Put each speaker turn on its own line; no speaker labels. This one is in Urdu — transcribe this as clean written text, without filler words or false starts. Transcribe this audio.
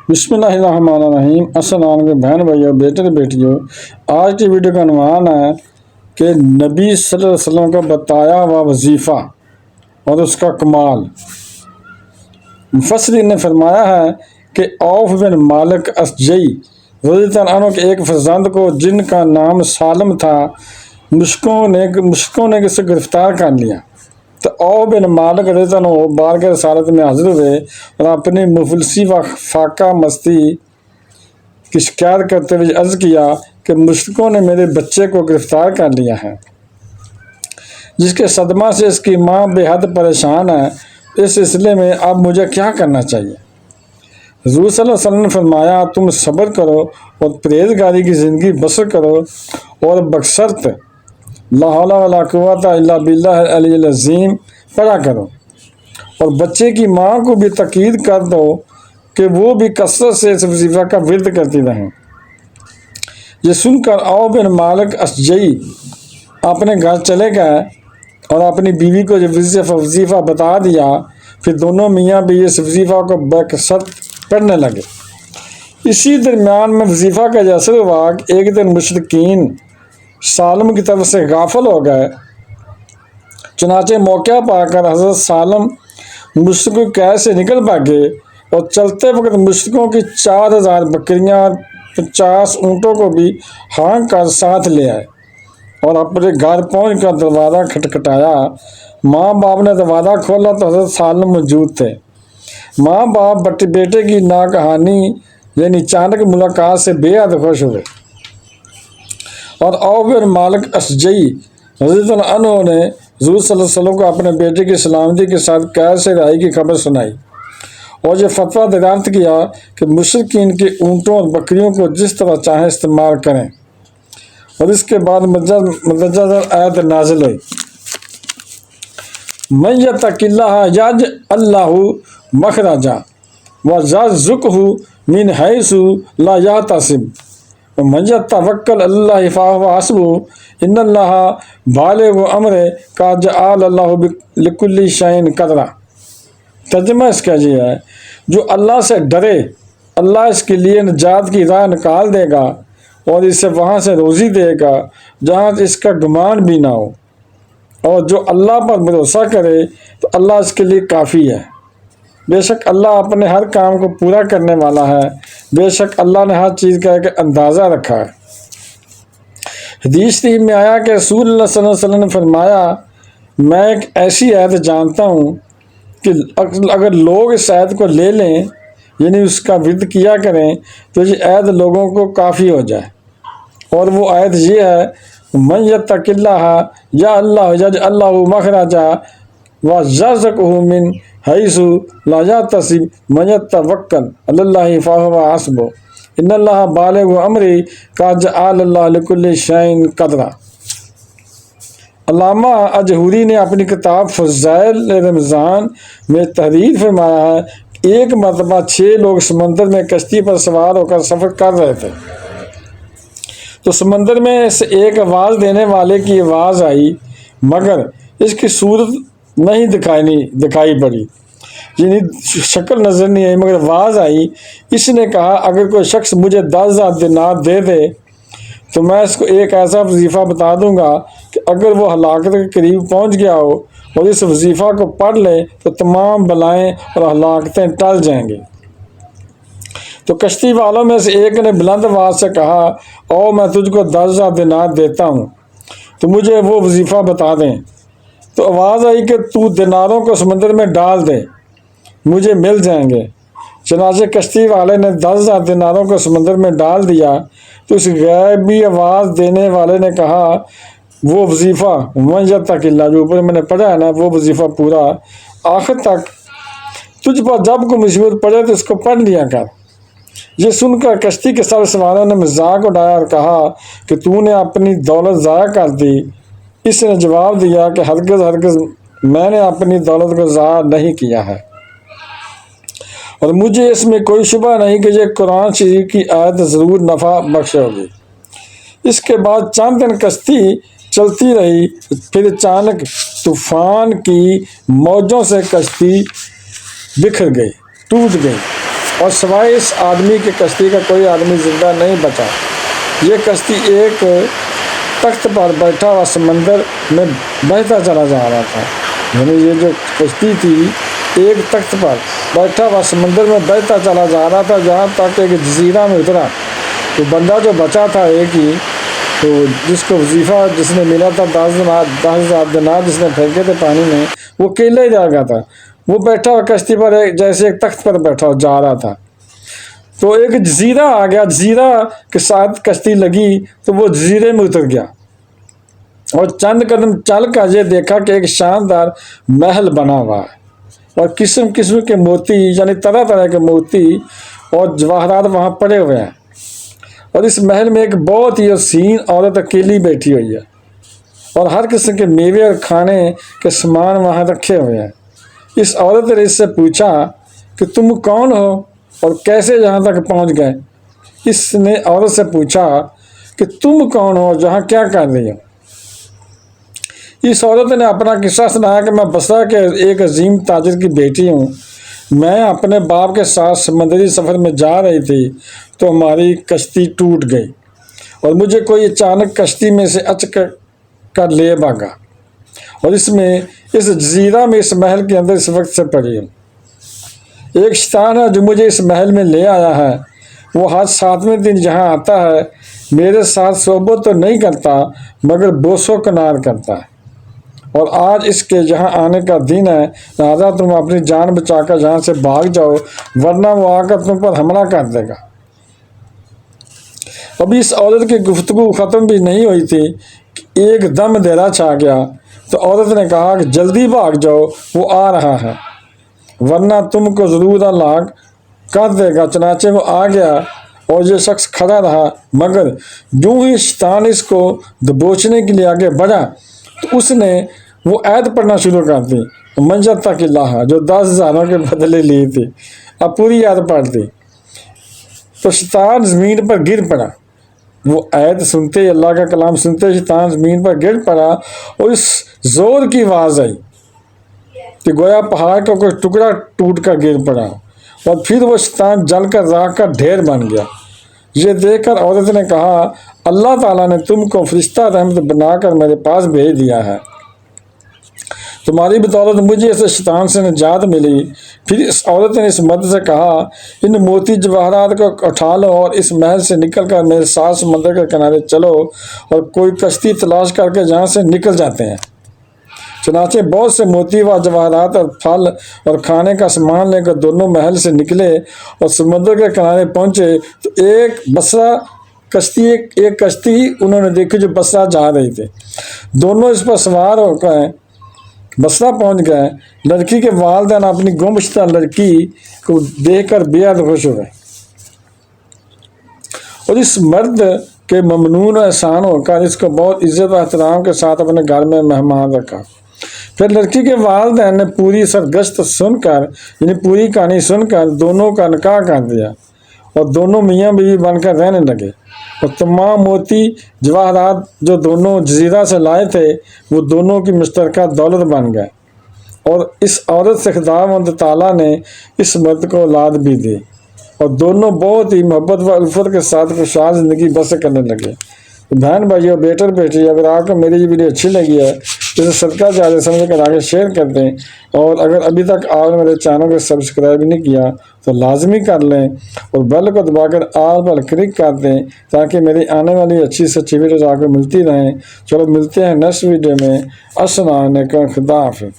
بسم اللہ الرحمن الرحیم۔ السلام علیکم بہن بھائیو، بیٹے بیٹیوں، آج کی ویڈیو کا عنوان ہے کہ نبی صلی اللہ علیہ وسلم کا بتایا ہوا وظیفہ اور اس کا کمال۔ مفسرین نے فرمایا ہے کہ عوف بن مالک اشجعی رضی اللہ عنہ کے ایک فرزند کو جن کا نام سالم تھا، مشرکوں نے اسے گرفتار کر لیا تو عوف بن مالک رضی اللہ عنہ بارگاہ رسالت میں حاضر ہوئے اور اپنی مفلسی و فاقہ مستی کی شکایت کرتے ہوئے عرض کیا کہ مشرکوں نے میرے بچے کو گرفتار کر لیا ہے، جس کے صدمہ سے اس کی ماں بے حد پریشان ہے۔ اس سلسلے میں اب مجھے کیا کرنا چاہیے؟ حضور صلی اللہ علیہ وسلم نے فرمایا، تم صبر کرو اور پرہیزگاری کی زندگی بسر کرو اور بشرط لا حول ولا قوت الا باللہ العلی العظیم پڑھا کرو، اور بچے کی ماں کو بھی تاکید کر دو کہ وہ بھی کثرت سے اس وظیفہ کا ورد کرتی رہیں۔ یہ سن کر عوف بن مالک اشجعی اپنے گھر چلے گئے اور اپنی بیوی کو یہ وظیفہ بتا دیا۔ پھر دونوں میاں بھی اس وظیفہ کو بکثرت پڑھنے لگے۔ اسی درمیان میں وظیفہ کا یہ اثر ہوا کہ ایک دن مشرکین سالم کی طرف سے غافل ہو گئے، چنانچہ موقع پا کر حضرت سالم مشرکوں کے قید سے نکل بھاگے اور چلتے وقت مشرکوں کی 4000 بکریاں اور 50 اونٹوں کو بھی ہانک کر ساتھ لے آئے اور اپنے گھر پہنچ کر دروازہ کھٹکھٹایا۔ ماں باپ نے دروازہ کھولا تو حضرت سالم موجود تھے۔ ماں باپ بیٹے کی ناگہانی یعنی اچانک ملاقات سے بے حد خوش ہوئے اور عوف بن مالک اشجعی رضی اللہ عنہ نے حضور صلی اللہ علیہ وسلم کو اپنے بیٹے کی سلامتی کے ساتھ قید سے رہائی کی خبر سنائی اور یہ فتویٰ دریافت کیا کہ مشرکین کے اونٹوں اور بکریوں کو جس طرح چاہیں استعمال کریں، اور اس کے بعد مندرجہ آیت نازل ہوئی، من یتق اللہ یجعل لہ مخرجا ویرزقہ من حیث لا یحتسب ومن یتوکل علی اللہ فہو حسبہ ان اللہ بالغ امرہ قد جعل اللہ لکل شیء قدرا۔ ترجمہ اس کا یہ ہے، جو اللہ سے ڈرے اللہ اس کے لیے نجات کی راہ نکال دے گا اور اسے وہاں سے روزی دے گا جہاں اس کا گمان بھی نہ ہو، اور جو اللہ پر بھروسہ کرے تو اللہ اس کے لیے کافی ہے۔ بے شک اللہ اپنے ہر کام کو پورا کرنے والا ہے، بے شک اللہ نے ہر چیز کا ایک اندازہ رکھا ہے۔ حدیث شریف میں آیا کہ رسول اللہ صلی اللہ علیہ وسلم نے فرمایا، میں ایک ایسی عہد جانتا ہوں کہ اگر لوگ اس عہد کو لے لیں یعنی اس کا ورد کیا کریں تو یہ عہد لوگوں کو کافی ہو جائے، اور وہ عہد یہ ہے، من یتق اللہ یجعل لہ مخرجا ویرزقہ من حیث لا یحتسب ومن یتوکل علی اللہ فہو حسبہ ان اللہ بالغ امرہ قد جعل اللہ لکل شیء قدرا۔ علامہ اجہوری نے اپنی کتاب فضائل رمضان میں تحریر فرمایا ہے کہ ایک مرتبہ 6 لوگ سمندر میں کشتی پر سوار ہو کر سفر کر رہے تھے تو سمندر میں سے ایک آواز دینے والے کی آواز آئی، مگر اس کی صورت نہیں دکھائی پڑی، یعنی شکل نظر نہیں آئی، مگر آواز آئی۔ اس نے کہا، اگر کوئی شخص مجھے 10,000 دینار دے دے تو میں اس کو ایک ایسا وظیفہ بتا دوں گا کہ اگر وہ ہلاکت کے قریب پہنچ گیا ہو اور اس وظیفہ کو پڑھ لے تو تمام بلائیں اور ہلاکتیں ٹل جائیں گی۔ تو کشتی والوں میں سے ایک نے بلند آواز سے کہا، او میں تجھ کو 10,000 دینار دیتا ہوں تو مجھے وہ وظیفہ بتا دیں۔ تو آواز آئی کہ تو دیناروں کو سمندر میں ڈال دے، مجھے مل جائیں گے۔ چنانچہ کشتی والے نے 10,000 دیناروں کو سمندر میں ڈال دیا تو اس غیبی آواز دینے والے نے کہا، وہ وظیفہ من یتق اللہ جو اوپر میں نے پڑھا ہے نا، وہ وظیفہ پورا آخر تک تجھ پر جب کوئی مصیبت پڑے تو اس کو پڑھ لیا کر۔ یہ سن کر کشتی کے سب سواروں نے مذاق اڑایا اور کہا کہ تو نے اپنی دولت ضائع کر دی۔ اس نے جواب دیا کہ ہرگز میں نے اپنی دولت کو ضائع نہیں کیا ہے، اور مجھے اس میں کوئی شبہ نہیں کہ یہ قرآن شریف کی آیت ضرور نفع بخش ہوگی۔ اس کے بعد چند دن کشتی چلتی رہی، پھر اچانک طوفان کی موجوں سے کشتی بکھر گئی، ٹوٹ گئی اور سوائے اس آدمی کی کشتی کا کوئی آدمی زندہ نہیں بچا۔ یہ کشتی ایک تخت پر بیٹھا ہوا سمندر میں بہتا چلا جا رہا تھا، یعنی یہ جو کشتی تھی ایک تخت پر بیٹھا ہوا سمندر میں بہتا چلا جا رہا تھا، جہاں تک ایک جزیرہ میں اترا۔ تو بندہ جو بچا تھا ایک ہی، تو جس کو وظیفہ جس نے ملا تھا 10,000 دینار جس نے پھینکے تھے پانی میں، وہ اکیلا ہی جا گیا تھا۔ وہ بیٹھا ہوا کشتی پر جیسے ایک تخت پر بیٹھا جا رہا تھا، تو ایک جزیرہ آ گیا، جزیرہ کے ساتھ کشتی لگی تو وہ جزیرے میں اتر گیا، اور چند قدم چل کر یہ دیکھا کہ ایک شاندار محل بنا ہوا ہے، اور قسم قسم کے موتی یعنی طرح طرح کے موتی اور جواہرات وہاں پڑے ہوئے ہیں، اور اس محل میں ایک بہت ہی حسین عورت اکیلی بیٹھی ہوئی ہے، اور ہر قسم کے میوے اور کھانے کے سامان وہاں رکھے ہوئے ہیں۔ اس عورت نے اس سے پوچھا کہ تم کون ہو اور کیسے یہاں تک پہنچ گئے؟ اس نے عورت سے پوچھا کہ تم کون ہو، جہاں کیا کر رہی ہو؟ اس عورت نے اپنا قصہ سنایا کہ میں بصرہ کے ایک عظیم تاجر کی بیٹی ہوں، میں اپنے باپ کے ساتھ سمندری سفر میں جا رہی تھی تو ہماری کشتی ٹوٹ گئی، اور مجھے کوئی اچانک کشتی میں سے اچک کر لے بھاگا، اور اس جزیرہ میں اس محل کے اندر اس وقت سے پڑی ہوں۔ ایک شیطان ہے جو مجھے اس محل میں لے آیا ہے، وہ ہر 7ویں دن یہاں آتا ہے، میرے ساتھ صحبت تو نہیں کرتا مگر بوس و کنار کرتا ہے، اور آج اس کے یہاں آنے کا دن ہے، لہٰذا تم اپنی جان بچا کر یہاں سے بھاگ جاؤ، ورنہ وہ آ کر تم پر حملہ کر دے گا۔ ابھی اس عورت کی گفتگو ختم بھی نہیں ہوئی تھی کہ ایک دم اندھیرا چھا گیا، تو عورت نے کہا کہ جلدی بھاگ جاؤ، وہ آ رہا ہے، ورنہ تم کو ضرور ہلاک کر دے گا۔ چنانچہ وہ آ گیا اور یہ شخص کھڑا رہا، مگر یوں ہی شیطان اس کو دبوچنے کے لیے آگے بڑھا تو اس نے وہ آیت پڑھنا شروع کر دی، منجر تک اللہ، جو 10,000 کے بدلے لی تھی، اب پوری آیت پڑھ دی تو شیطان زمین پر گر پڑا۔ وہ آیت سنتے ہی، اللہ کا کلام سنتے ہی شیطان زمین پر گر پڑا، اور اس زور کی آواز آئی کہ گویا پہاڑ کا کوئی ٹکڑا ٹوٹ کر گر پڑا، اور پھر وہ شیطان جل کر راکھ کا ڈھیر بن گیا۔ یہ دیکھ کر عورت نے کہا اللہ تعالیٰ نے تم کو فرشتہ رحمت بنا کر میرے پاس بھیج دیا ہے، تمہاری بدولت مجھے اس شیطان سے نجات ملی۔ پھر اس عورت نے اس مرد سے کہا ان موتی جواہرات کو اٹھا لو اور اس محل سے نکل کر میرے ساتھ سمندر کے کنارے چلو، اور کوئی کشتی تلاش کر کے جہاں سے نکل جاتے ہیں۔ چنانچہ بہت سے موتی و جواہرات اور پھل اور کھانے کا سامان لے کر دونوں محل سے نکلے اور سمندر کے کنارے پہنچے، تو ایک کشتی انہوں نے دیکھی جو بصرہ جا رہی تھی، دونوں اس پر سوار ہو کر بصرہ پہنچ گئے۔ لڑکی کے والدین اپنی گمشدہ لڑکی کو دیکھ کر بے حد خوش ہوئے، اور اس مرد کے ممنون و احسان ہو کر اس کو بہت عزت و احترام کے ساتھ اپنے گھر میں مہمان رکھا۔ پھر لڑکی کے والدین نے پوری سرگشت سن کر یعنی پوری کہانی سن کر دونوں کا نکاح کر دیا، اور دونوں میاں بیوی بن کر رہنے لگے، اور تمام موتی جواہرات جو دونوں جزیرہ سے لائے تھے وہ دونوں کی مشترکہ دولت بن گئے، اور اس عورت سے خداوند تعالیٰ نے اس مرد کو اولاد بھی دی، اور دونوں بہت ہی محبت و الفت کے ساتھ خوشحال زندگی بسر کرنے لگے۔ بہن بھائیو، بیٹر بیٹی، اگر آپ کو میری یہ ویڈیو اچھی لگی ہے تو اسے صدقہ جاریہ سمجھ کر آگے شیئر کر دیں، اور اگر ابھی تک آپ نے میرے چینل کو سبسکرائب نہیں کیا تو لازمی کر لیں، اور بیل کو دبا کر آل پر کلک کر دیں تاکہ میری آنے والی اچھی سے اچھی ویڈیوز آپ کو ملتی رہیں۔ چلو ملتے ہیں نیکسٹ ویڈیو میں۔ السلام علیکم، خدا حافظ۔